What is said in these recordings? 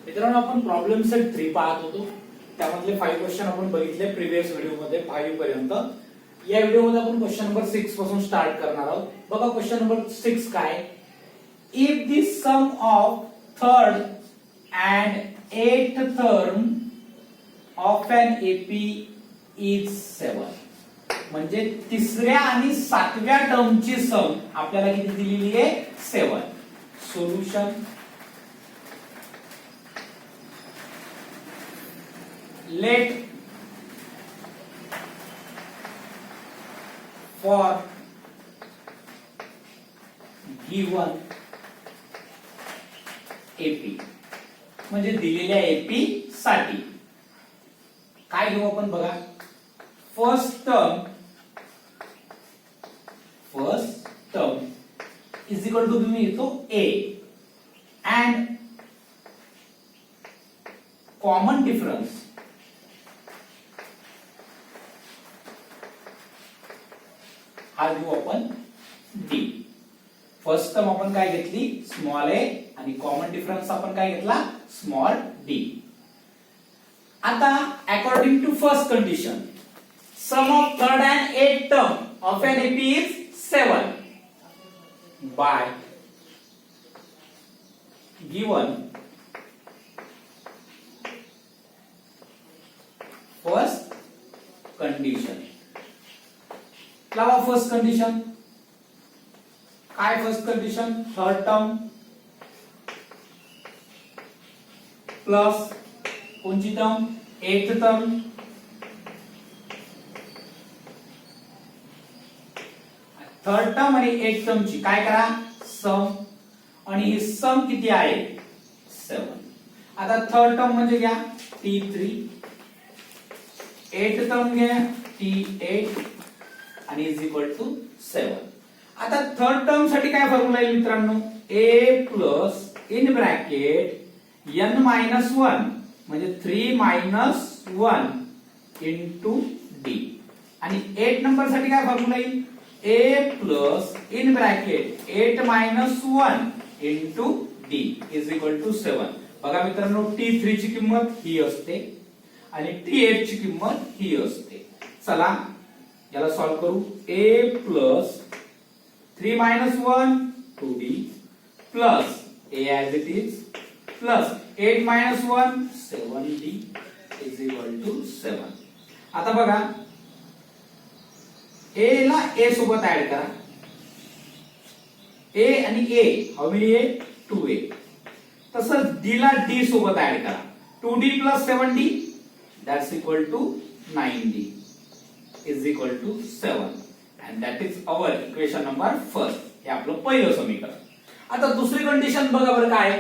मित्रांनो आपण problem set 3 पाहत होतो. त्यामधले 5 क्वेश्चन आपण बघितले प्रिव्हियस व्हिडिओ मध्ये 5 पर्यंत. या व्हिडिओ मध्ये आपण क्वेश्चन नंबर 6 पासून स्टार्ट करणार आहोत. बघा क्वेश्चन नंबर 6 काय, if the sum of third and eighth term of an AP is 7. म्हणजे तिसऱ्या आणि सातव्या टर्मची सम आपल्याला किती दिलेली आहे, 7. Solution, let for given AP म्हणजे दिलेल्या एपी साठी काय घेऊ आपण बघा. First term is equal to तुम्ही येतो A अँड कॉमन डिफरन्स हा घेऊ आपण D. फर्स्ट टर्म आपण काय घेतली, स्मॉल a, आणि कॉमन डिफरन्स आपण काय घेतला, स्मॉल d. आता according to first condition sum of third and eighth term of an AP is 7 by given first condition. लावा फर्स्ट कंडिशन. काय first condition, third term plus कोणची term, eighth term third term आणि eighth टर्मची काय करा, सम. आणि ही सम किती आहे, 7. आता थर्ड टर्म म्हणजे घ्या T3, एथ टर्म घ्या T8 आणि इज इक्वल टू 7. आता थर्ड टर्म साठी काय फॉर्म्युला आहे मित्रांनो, a plus in bracket n minus 1 म्हणजे 3 मायनस 1 इंटू d. आणि 8 नंबर साठी काय फॉर्म्युला येईल, a plus in bracket 8 minus 1 into d is equal to 7. बघा मित्रांनो T3 ची किंमत ही असते आणि T8 ची किंमत ही असते. चला याला सॉल्व करू. a plus 3 minus 1 2d plus a as it is plus 8 minus 1 7d is equal to 7. आता बघा a ला a सोबत ऍड करा. a आणि a how many a, 2a. तसंच d ला d सोबत ऍड करा. 2d plus 7d that's equal to 9d is equal to 7 and that is our equation number first. हे आपलं पहिलं समीकरण. आता दुसरी कंडिशन बघा बरं काय,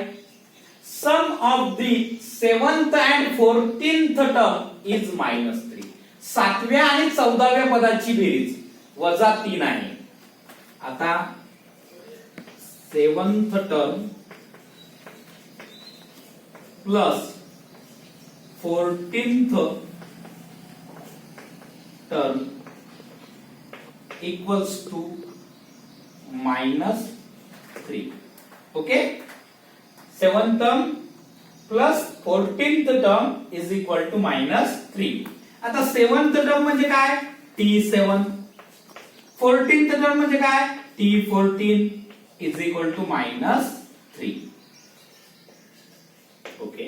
sum of the 7th and 14th term is -3. 7व्या आणि 14व्या पदाची बेरीज -3 आहे. आता 7th term plus 14th term equals to -3. Okay, 7th term plus 14th term is equal to -3. आता 7th टर्म म्हणजे काय, T7. 14th टर्म म्हणजे काय, T14 is equal to -3. Okay,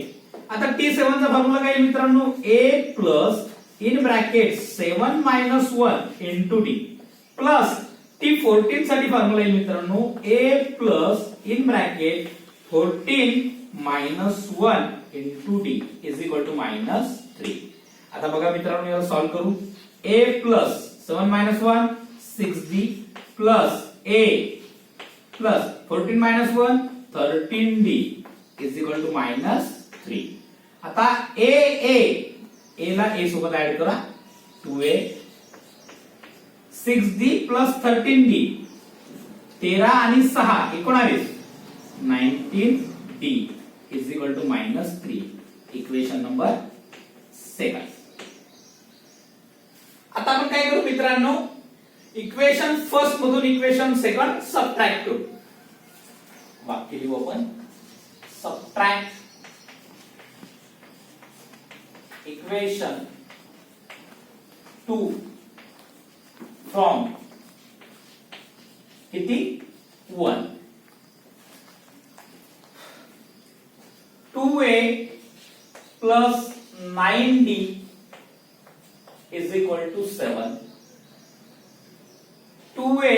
आता T7 चा फॉर्म्युला काय मित्रांनो, a plus in bracket 7 minus 1 into d plus T14 साठी फॉर्म्युला आहे मित्रांनो, a plus in bracket 14 minus 1 into d is equal to -3. आता बघा मित्रांनो याला सॉल्व करू. a plus 7 minus 1 6d plus a plus 14 minus 1 13d is equal to -3. आता a ला a सोबत ऍड करा 2a 6d प्लस 13d 13 आणि 6 19 19d is equal to -3. Equation number 7. आता आपण काय करू मित्रांनो, इक्वेशन फर्स्ट मधून इक्वेशन सेकंड सबट्रॅक्ट करू. वाक्य लिहू आपण, सबट्रॅक्ट इक्वेशन 2 फ्रॉम किती 1 2a plus 9d is equal to 7 2a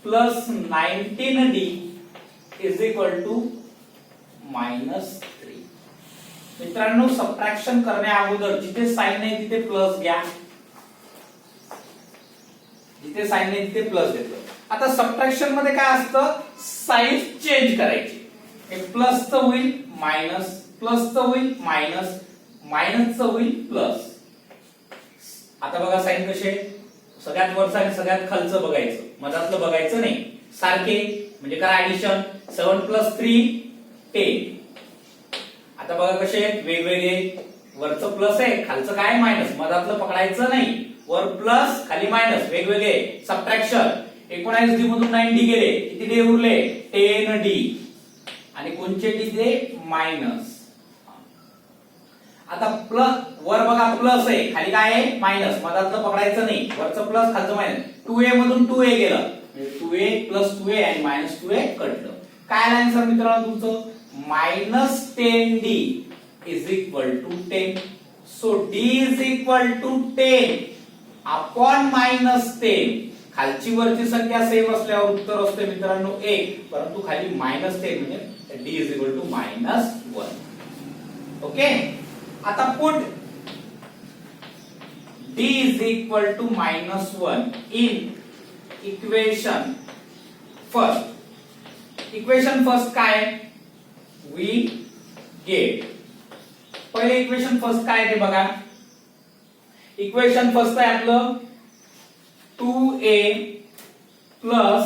plus 19d is equal to -3 मित्रांनो सबट्रॅक्शन करण्या अगोदर जिथे साइन नाही तिथे प्लस घ्या जिथे साइन नाही तिथे प्लस घेतलं आता सबट्रॅक्शन मध्ये काय असतं साइन चेंज करायची एक प्लस चं होईल मायनस प्लस चं होईल मायनस मायनस चं होईल प्लस आता बघा साइन कसे सगळ्यात वरचं आणि सगळ्यात खालचं बघायचं मधातलं बघायचं नाही सारखे म्हणजे करा ऍडिशन 7 + 3 10 आता बघा कसे वेगवेगळे वरचं प्लस आहे खालचं काय मायनस मधातलं पकडायचं नाही वर प्लस खाली मायनस वेगवेगळे सबट्रॅक्शन 19d मधून 9d गेले किती डे उरले 10d आणि कोणचे डी ते मायनस आता प्लस वर बघा प्लस आहे खाली काय आहे मायनस मधातलं पकडायचं नाही वरचं प्लस खालचं मायनस 2a मधून 2a गेलं म्हणजे 2a + 2a आणि -2a कटलं काय आलं आन्सर मित्रांनो तुमचं -10d is equal to 10 so d is equal to 10 upon -10 खालची वरची संख्या सेम असल्यावर उत्तर असते मित्रांनो 1 परंतु खाली -10 म्हणजे d is equal to -1 okay आता put d is equal to -1 in equation first काय we get पहिले इक्वेशन फर्स्ट काय ते बघा इक्वेशन फर्स्ट आहे आपलं 2a plus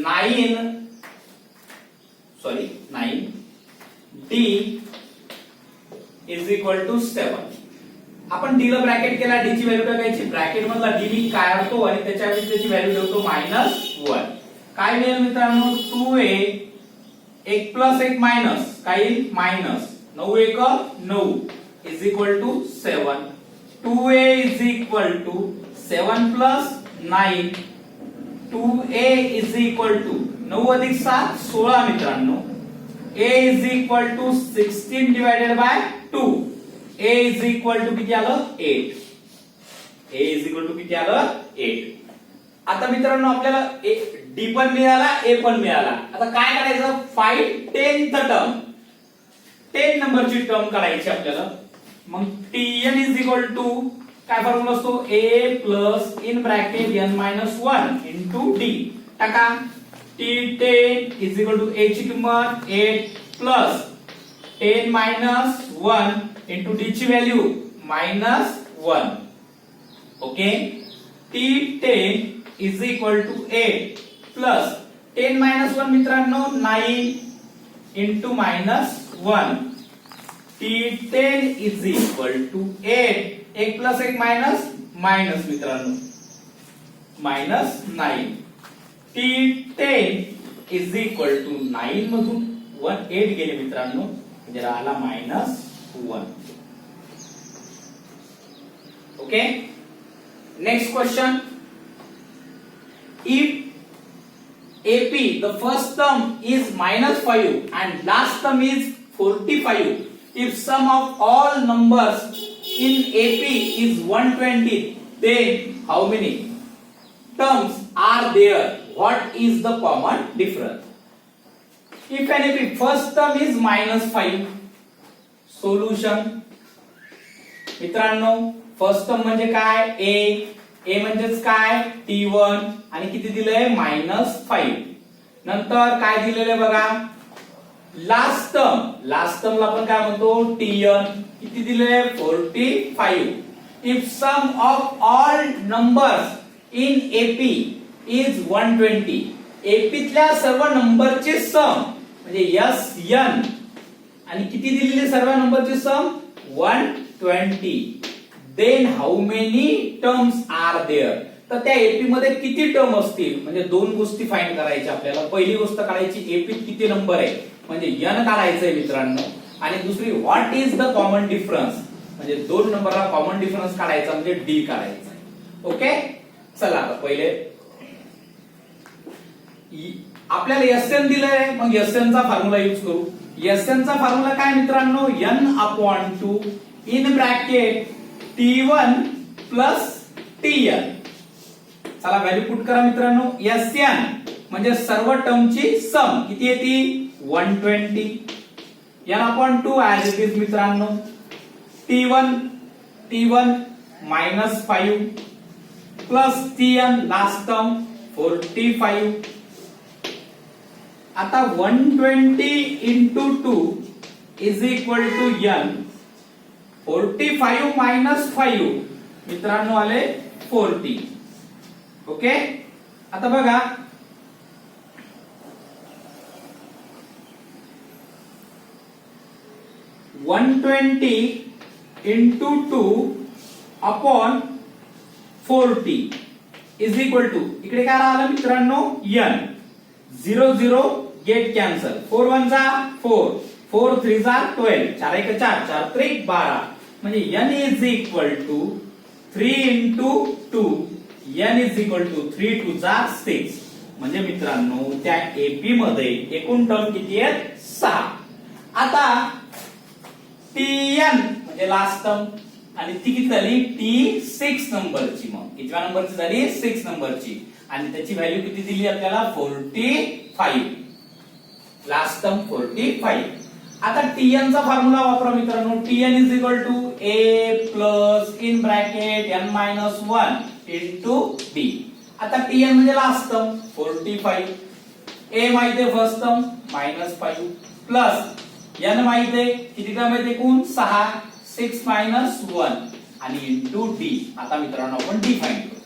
9d is equal to 7 आपण d ला ब्रॅकेट केला d ची व्हॅल्यू टाकायची ब्रॅकेट मधला d मी काढतो आणि त्याच्याऐवजी त्याची व्हॅल्यू ठेवतो -1 काय मिळेल मित्रांनो 2a 1 प्लस 1 मायनस काय minus 9 1 9 is equal to 7 2a is equal to 7 plus 9 2a is equal to 9 अधिक 7 16 मित्रांनो a is equal to 16 divided by 2 a is equal to किती आलं 8 a is equal to किती आलं 8 आता मित्रांनो आपल्याला d पण मिळाला a पण मिळाला आता काय करायचं फाइंड 10th टर्म 10 नंबरची टर्म काढायची आपल्याला मग tn is equal to काय फॉर्म्युला असतो a plus in bracket n - 1 into d टाका t10 is equal to a ची किंमत 8 प्लस 10 - 1 into d ची value -1 okay t10 is equal to 8 plus 10 - 1 मित्रांनो 9 into -1 t10 is equal to 8 1 plus 1 minus मित्रांनो -9 t10 is equal to 9 मधून 1 8 गेले मित्रांनो म्हणजे राहिला -1 okay next question if AP the first term is -5 and last term is 45 if sum of all numbers in AP is 120 then how many terms are there what is the common difference if and AP first term is -5 solution मित्रांनो first term म्हणजे काय a म्हणजेच काय t1 आणि किती दिलंय -5 नंतर काय दिलेलं बघा लास्ट टर्मला आपण काय म्हणतो tn किती दिलंय 45 if sum of all numbers in AP is 120 AP तल्या सर्व नंबरचे सम म्हणजे sn आणि किती दिलेले सर्व नंबरचे सम 120 then how many terms are there तर त्या एपी मध्ये किती टर्म असतील म्हणजे दोन गोष्टी फाइंड करायच्या आपल्याला पहिली गोष्ट काढायची एपी किती नंबर आहे म्हणजे n काढायचंय मित्रांनो आणि दुसरी what is the common difference म्हणजे 2 नंबरला कॉमन डिफरन्स काढायचा म्हणजे डी काढायचा. ओके, चला आता पहिले आपल्याला एसएन दिलंय, मग एसएन चा फॉर्म्युला यूज करू. एसएन चा फॉर्म्युला काय मित्रांनो, n/2 in bracket t1 plus tn. चला व्हॅल्यू पुट करा मित्रांनो. एसएन म्हणजे सर्व टर्मची सम किती येते 120. n/2 ऍज इट इज मित्रांनो. t1 minus 5 plus tn last term 45. आता 120 into 2 is equal to n. 45 minus 5 मित्रांनो आले 40. ओके, आता बघा 120 into 2 upon 40 is equal to, इकडे काय राहिलं मित्रांनो n. 0 0 get cancel. 4 1 जा 4, 4 3 जा 12, 4 1 4, 4 3 12. म्हणजे n is equal to 3 into 2, n is equal to 3 2 जा 6. म्हणजे मित्रांनो त्या एपी मध्ये एकूण टर्म किती आहेत 6. आता tn म्हणजे लास्ट टर्म आणि ती किती झाली t6 नंबरची. मग कितव्या नंबरची झाली 6 नंबरची आणि त्याची व्हॅल्यू किती दिली आपल्याला 45. Last term 45. आता tn चा फॉर्म्युला वापरा मित्रांनो. tn is equal to a plus in bracket n minus 1 into b. आता tn म्हणजे लास्ट टर्म 45. a माहिती first term minus 5 plus n माहिती किती टर्म आहेत एकूण 6, 6 मायनस 1 आणि इंटू d. आता मित्रांनो आपण d फाइंड करू.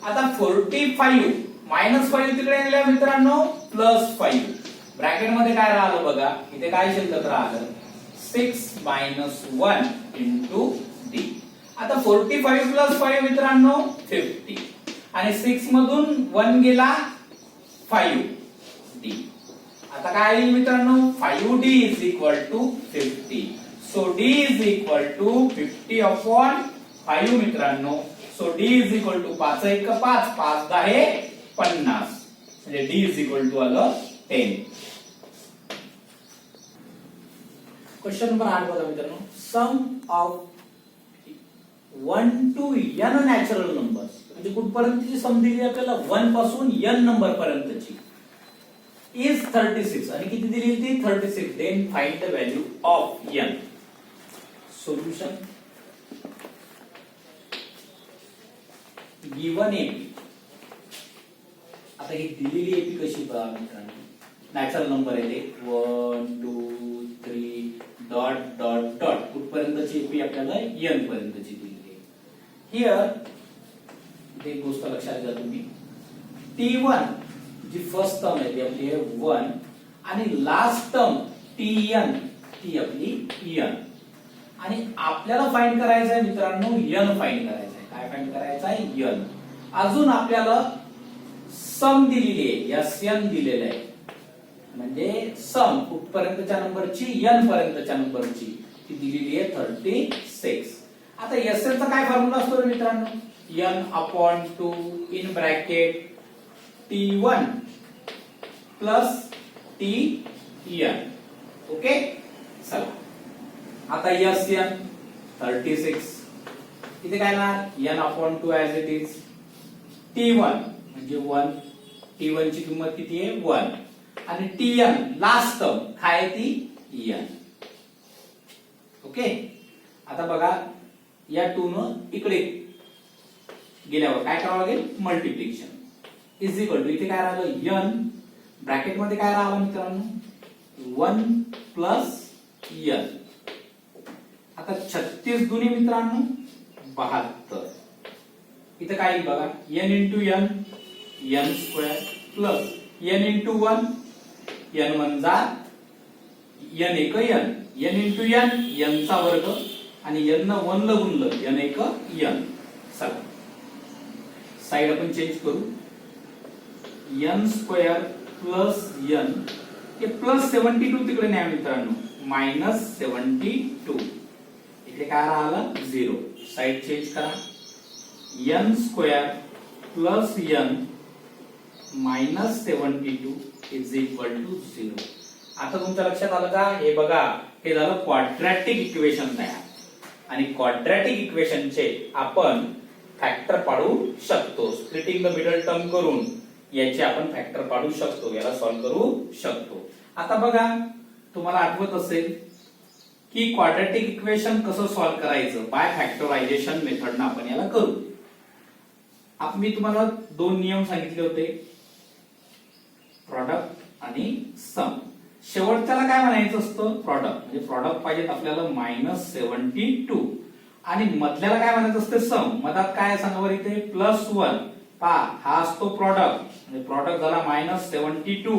आता 45 मायनस 5 तिकडे नेल्या मित्रांनो प्लस 5. ब्रॅकेट मध्ये काय राहिलं बघा, इथे काय शिल्लक राहिलं 6 मायनस 1 इंटू d. आता 45 प्लस 5 मित्रांनो 50 आणि 6 मधून 1 गेला 5d. आता काय येईल मित्रांनो 5d is equal to 50. So d is equal to 50 upon 5 मित्रांनो. So d is equal to 5 1 5, 5 10 50. म्हणजे d इज इक्वल टू आलं 10. क्वेश्चन नंबर 8 बघा मित्रांनो. Sum of 1 to n natural numbers, म्हणजे कुठपर्यंतची सम दिली आपल्याला 1 पासून n नंबर पर्यंतची इज 36 आणि किती दिली ती 36. Then find the value of n. Solution given AP. आता ही दिलेली एपी कशी बघा मित्रांनो. नॅचरल नंबर आहे ते 1 2 3 डॉट डॉट डॉट कुठपर्यंतची एपी आपल्याला n पर्यंतची दिलेली आहे. हिअर एक गोष्ट लक्षात घ्या तुम्ही. t1 जी फर्स्ट टर्म आहे ती आपली आहे 1 आणि लास्ट टर्म tn ती आपली n. आणि आपल्याला फाइंड करायचं आहे मित्रांनो n फाइंड करायचं आहे. काय फाइंड करायचं आहे n. अजून आपल्याला सम दिलेली आहे sn दिलेलं आहे. म्हणजे सम कुठपर्यंतच्या नंबरची n पर्यंतच्या नंबरची ती दिलेली आहे 36. आता sn चा काय फॉर्म्युला असतो रे मित्रांनो n upon 2 in bracket t1 plus tn. Okay, चला आता sn 36 इथे काय ना n upon 2 as it is. t1 म्हणजे 1, t1 ची किंमत किती आहे 1 आणि tn लास्ट टर्म काय ती n. ओके, आता बघा या 2 न इकडे गेल्यावर काय करावं लागेल मल्टिप्लिकेशन इज इक्वल टू इथे काय राहिलं n ब्रॅकेट मध्ये काय राहिलं मित्रांनो 1 प्लस n. आता 36 दुनी मित्रांनो 72. इथे काय बघा n into n n square plus n into 1 n 1 जा n 1 n n into n n चा वर्ग आणि n 1 ला गुणलं n 1 n. चला साइड आपण चेंज करू. n स्क्वेअर प्लस n हे प्लस 72 तिकडे न्या मित्रांनो मायनस 72. इकडे काय राहिलं 0, साइड चेंज करा, n square plus n minus 72 is equal to 0. आता तुमच्या लक्षात आलं का? हे बघा, हे झालं क्वाड्रॅटिक इक्वेशन तयार. आणि क्वाड्रॅटिक इक्वेशनचे आपण फॅक्टर पाडू शकतो. स्प्लिटिंग द मिडल टर्म करून याचे आपण फॅक्टर पाडू शकतो, याला सॉल्व्ह करू शकतो. आता बघा, तुम्हाला आठवत असेल की क्वाड्रॅटिक इक्वेशन कसं सॉल्व्ह करायचं, बाय फॅक्टरायझेशन मेथडनं आपण याला करू. मी तुम्हाला 2 नियम सांगितले होते, प्रॉडक्ट आणि सम. शेवटच्याला काय म्हणायचं असतं? प्रॉडक्ट. म्हणजे प्रॉडक्ट पाहिजे आपल्याला -72 आणि मधल्याला काय म्हणायचं असते? सम. मधात काय सांगा बरं इथे? +1. पहा, हा असतो प्रॉडक्ट, म्हणजे प्रॉडक्ट झाला -72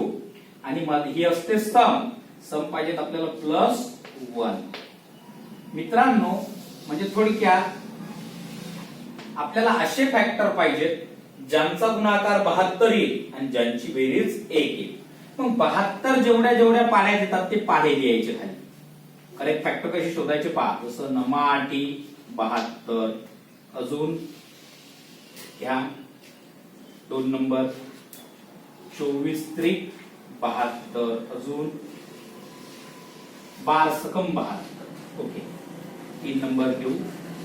आणि ही असते सम. सम पाहिजे आपल्याला +1. मित्रांनो, म्हणजे थोडक्यात आपल्याला असे फॅक्टर पाहिजेत ज्यांचा गुणाकार 72 येईल आणि ज्यांची बेरीज 1 येईल. मग 72 जेवढ्या पाड्यात येतात ते पाढे लिहायचे खाली. करेक्ट फॅक्टर कशी शोधायचे पहा. जसं 9 72, अजून घ्या 2 नंबर 24 त्रिक 72, अजून 12 सकम 72. ओके, 3 नंबर घेऊ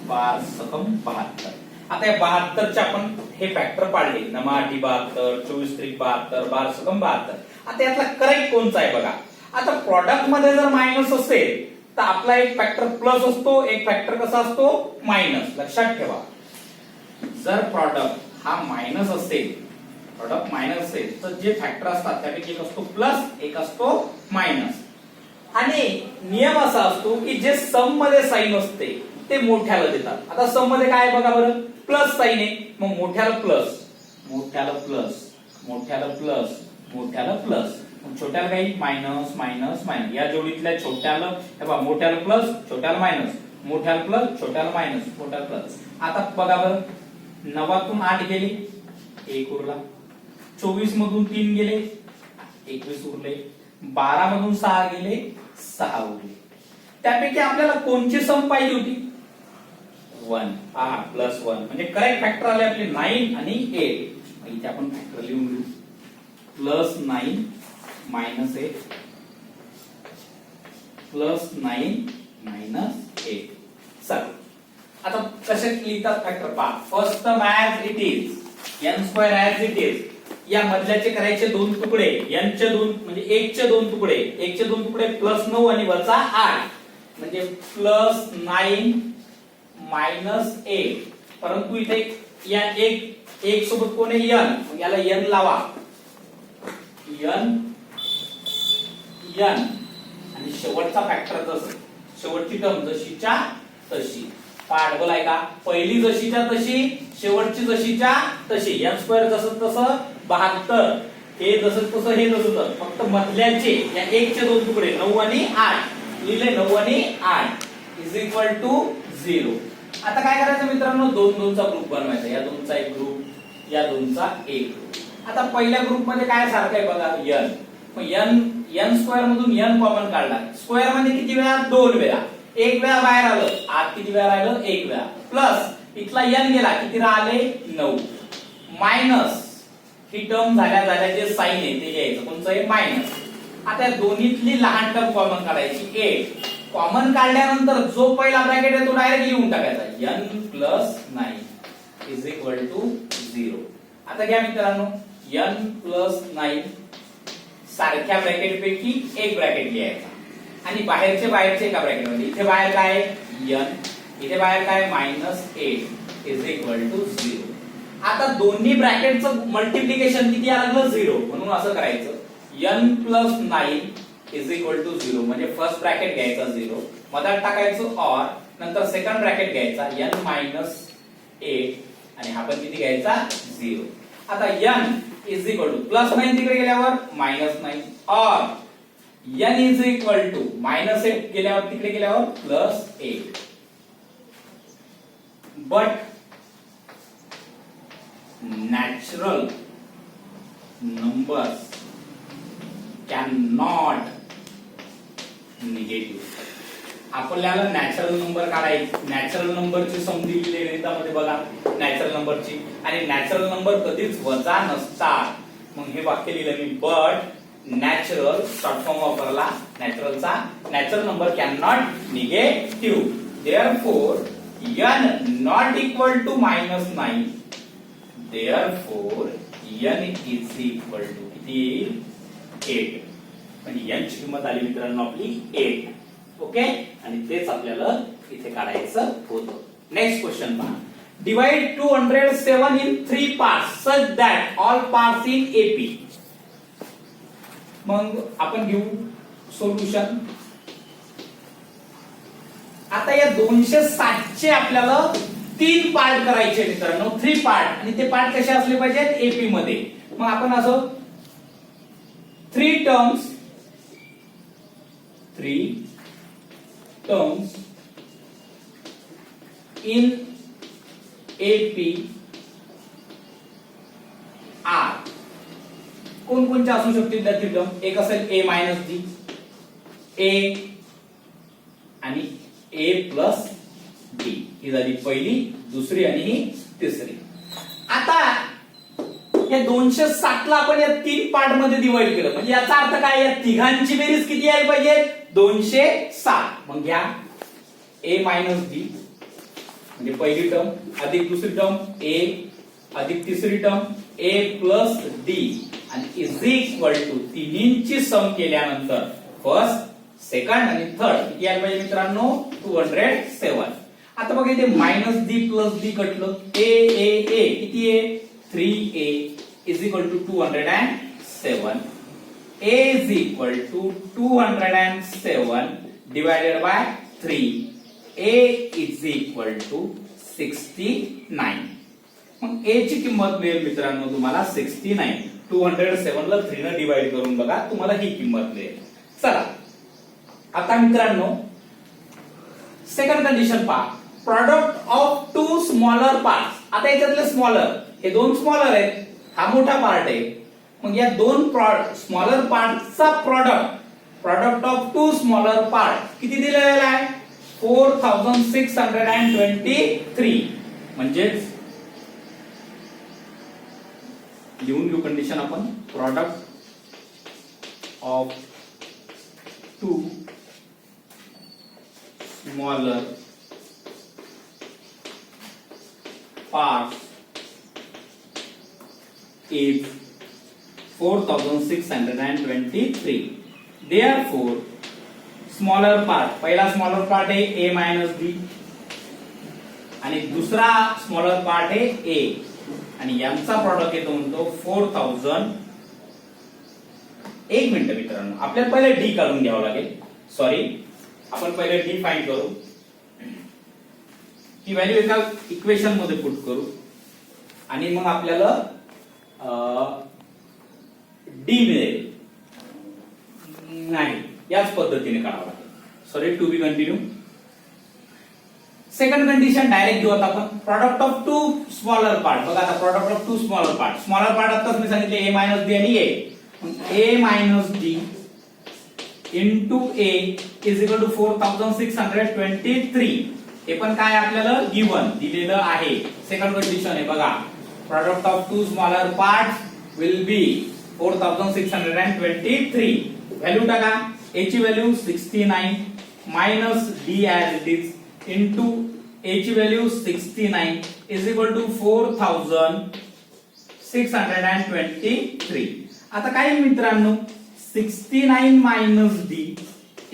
12 सकम 72. आता या 72 चे आपण हे फॅक्टर पाडले, 9 72, 24 त्रिक 72, 12 सकम 72. आता यातला करेक्ट कोणचा आहे बघा. आता प्रॉडक्ट मध्ये जर मायनस असेल तर आपला एक फॅक्टर प्लस असतो, एक फॅक्टर कसा असतो? मायनस. लक्षात ठेवा, जर प्रॉडक्ट हा मायनस असेल, प्रॉडक्ट मायनस असेल तर जे फॅक्टर असतात त्यापैकी एक असतो प्लस, एक असतो मायनस. आणि नियम असा असतो की जे सम मध्ये साइन असते ते मोठ्याला देतात. आता सम मध्ये काय आहे बघा बरं? प्लस साइन आहे, मग मोठ्याला प्लस, मोठ्याला प्लस, मोठ्याला प्लस, मोठ्याला प्लस, छोट्याला काही मायनस मायनस मायनस. या जोडीतल्या छोट्याला हे बघा, मोठ्याला प्लस, छोट्याला मायनस, मोठ्याला प्लस, छोट्याला मायनस, मोठ्याला प्लस. आता बघा बरं, 9 8 गेले, 1 उरला. 24 मधून 3 गेले, 21 उरले. 12 मधून 6 गेले, 6 उरले. त्यापैकी आपल्याला कोणची सम पाहिजे होती? 1. +1 म्हणजे करेक्ट फॅक्टर आले आपले 9 आणि 8. इथे आपण फॅक्टर लिहून घेऊ, +9 -8 +9 -8. चला, आता कसे लिहितात फॅक्टर पहा. First term as it is, n² as it is. या मधल्याचे करायचे 2 तुकडे, n चे 2 म्हणजे 1 चे 2 तुकडे, 1 चे 2 तुकडे +9 आणि -8 म्हणजे +9 -8. परंतु इथे या एक सोबत कोण आहे? n. मग याला n लावा, n आणि शेवटचा फॅक्टर तसं, शेवटची टर्म जशीच्या तशी. पाठ आहे का? पहिली जशीच्या तशी, शेवटची जशीच्या तशी. n² जसं तसं 72, हे जसं तसं हे जसं तसं. फक्त मधल्याचे या 1 चे 2 तुकडे 9 आणि 8 लिहिले, 9 आणि 8 इज इक्वल टू 0. आता काय करायचं मित्रांनो? 2 चा ग्रुप बनवायचा. या 2चा एक ग्रुप, या 2चा एक ग्रुप. आता पहिल्या ग्रुप मध्ये काय सारखं आहे बघा, n. मग n² मधून n कॉमन काढला. स्क्वेअर मध्ये किती वेळा? 2 वेळा. 1 वेळा बाहेर आलं, आत किती वेळा राहिलं? 1 वेळा. प्लस इथला n गेला, किती राहिले? 9. मायनस ही टर्म झाल्या जे साइन आहे ते घ्यायचं, कोणचं आहे? मायनस. आता या दोन्हीतली लहान टर्म कॉमन काढायची, 8. कॉमन काढल्यानंतर जो पहिला ब्रॅकेट आहे तो डायरेक्ट लिहून टाकायचा, n + 9 इज इक्वल टू 0. आता घ्या मित्रांनो, n + 9 सारख्या ब्रॅकेट पैकी एक ब्रॅकेट लिहायचा आणि बाहेरचे एका ब्रॅकेट मध्ये. इथे बाहेर काय आहे? n. इथे बाहेर काय? -8 इज इक्वल टू 0. आता दोन्ही ब्रॅकेटचं मल्टिप्लिकेशन किती आलं? 0. म्हणून असं करायचं, n + 9 इज इक्वल टू 0. म्हणजे फर्स्ट ब्रॅकेट घ्यायचा 0, मधात टाकायचं ऑर, नंतर सेकंड ब्रॅकेट घ्यायचा n - 8 आणि हा पण किती घ्यायचा? 0. आता n इज इक्वल टू +9 तिकडे गेल्यावर -9 और n इज इक्वल टू -8 गेल्यावर तिकडे गेल्यावर +8. But natural numbers cannot negative. आपल्याला नॅचरल नंबर काढायचे. नॅचरल नंबरची सम दिलेली आहे गणितामध्ये बघा, नॅचरल नंबरची. आणि नॅचरल नंबर कधीच वजा नसतात. मग हे वाक्य लिहिलं मी, बट नॅचरल शॉर्ट फॉर्म वापरला नॅचरलचा. Natural number can not negative, therefore n not equal to -9, therefore n is equal to किती येईल 8. म्हणजे n ची किंमत आली मित्रांनो आपली 8. ओके, आणि तेच आपल्याला इथे काढायचं होतं. नेक्स्ट क्वेश्चन पहा. Divide 207 in 3 parts such that all parts in AP. मग आपण घेऊ सोल्युशन. आता या 260 चे आपल्याला 3 पार्ट करायचे मित्रांनो, 3 पार्ट. आणि ते पार्ट कसे असले पाहिजेत, एपी मध्ये. मग आपण असं 3 टर्म्स इन एपी आर कोणकोणत्या असू शकतील त्या 3 टर्म. एक असेल a मायनस डी, ए आणि a प्लस डी. ही झाली पहिली, दुसरी आणि ही तिसरी. आता या 260 ला आपण या 3 पार्ट मध्ये डिवाइड केलं. म्हणजे याचा अर्थ काय, या तिघांची बेरीज किती यायला पाहिजे, 207. मग घ्या a मायनस डी म्हणजे पहिली टर्म अधिक दुसरी टर्म a अधिक तिसरी टर्म a प्लस डी आणि इज इक्वल टू तिन्हींची सम केल्यानंतर फर्स्ट, सेकंड आणि थर्ड किती यायला पाहिजे मित्रांनो, 207. आता बघा इथे मायनस डी प्लस डी कटलं. ए किती आहे, 3a is equal to 207. a is equal to 207 divided by 3. a is equal to 69. मग a ची किंमत मिळेल मित्रांनो तुम्हाला 69. 207 ला 3 ने डिवाइड करून बघा, तुम्हाला ही किंमत मिळेल. चला आता मित्रांनो सेकंड कंडिशन पहा. Product of 2 smaller parts. आता याच्यातले स्मॉलर, हे 2 स्मॉलर आहेत, हा मोठा पार्ट आहे. मग या 2 स्मॉलर पार्टचा प्रोडक्ट ऑफ 2 स्मॉलर पार्ट किती दिलेला आहे, 4623. म्हणजेच लिहून घेऊ कंडिशन आपण. Product of 2 smaller parts is 4623. Therefore smaller part, पहिला स्मॉलर पार्ट आहे a मायनस डी आणि दुसरा स्मॉलर पार्ट आहे a आणि यांचा प्रॉडक्ट येतो म्हणतो 4000. एक मिनिट मित्रांनो, आपल्याला पहिले डी काढून घ्यावं लागेल. सॉरी, आपण पहिले डी फाइंड करू. ही व्हॅल्यू एका इक्वेशन मध्ये पुट करू आणि मग आपल्याला डी मिळेल. नाही, याच पद्धतीने काढावं लागेल. Sorry, to be continue. Second condition direct घेऊ आता आपण. Product of 2 smaller part. बघा आता product of 2 smaller part. Smaller part आताच मी सांगितले a मायनस डी आणि a minus D into a is equal to 4623. हे पण काय आपल्याला गिवन दिलेलं आहे. सेकंड कंडिशन आहे बघा. Product of 2 smaller parts will be 4623. Value टाका. a ची value 69 minus d as it is into a ची व्हॅल्यू 69 is equal to 4623. आता काय मित्रांनो, 69 minus d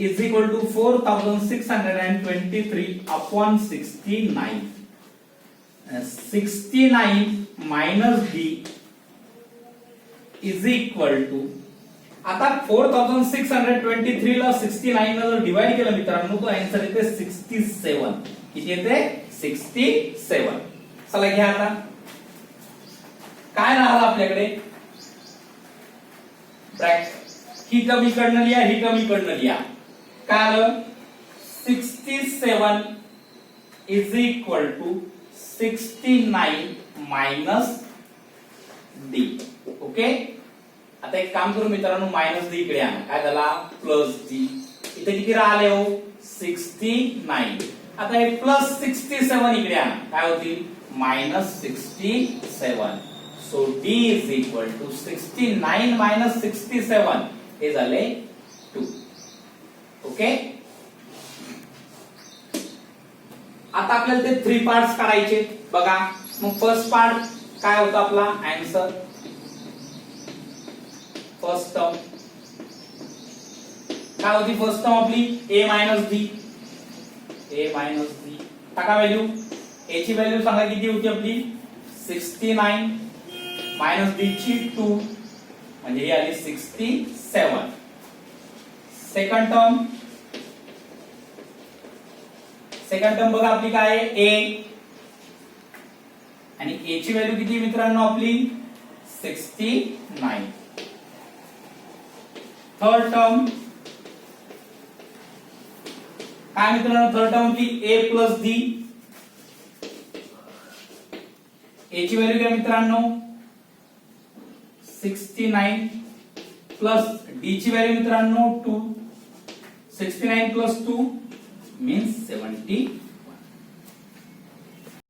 is equal to 4623 upon 69. 69 minus d is equal to, आता 4623 ला 69 ने जर डिवाइड केलं मित्रांनो तो आन्सर येते 67. किती येते, 67. चला घ्या आता काय राहिलं आपल्याकडे, ब्रॅकेट. ही टर्म इकडनं लिहा, ही टर्म इकडनं लिहा. काय आलं, 67 is equal to 69 minus D. Okay, आता एक काम करू मित्रांनो, मायनस डी इकडे आणा. काय झाला, प्लस डी. इथे किती राहिले हो, 69. आता हे प्लस 67 इकडे आणा, काय होतील -67. So D is equal to 69 minus 67 हे झाले 2. ओके. आता आपल्याला ते 3 पार्ट्स काढायचे बघा. मग फर्स्ट पार्ट काय होता आपला आन्सर, फर्स्ट टर्म काय होती, फर्स्ट टर्म आपली a मायनस d. टाका व्हॅल्यू, a ची व्हॅल्यू सांगा किती होती आपली 69 मायनस d ची 2 म्हणजे ही आली 67. सेकंड टर्म बघा आपली काय आहे a, आणि a ची व्हॅल्यू किती मित्रांनो आपली 69. थर्ड टर्म काय मित्रांनो, थर्ड टर्म आपली a प्लस d. a ची व्हॅल्यू काय मित्रांनो 69 प्लस d ची व्हॅल्यू मित्रांनो 2. 69 प्लस 2 means 72.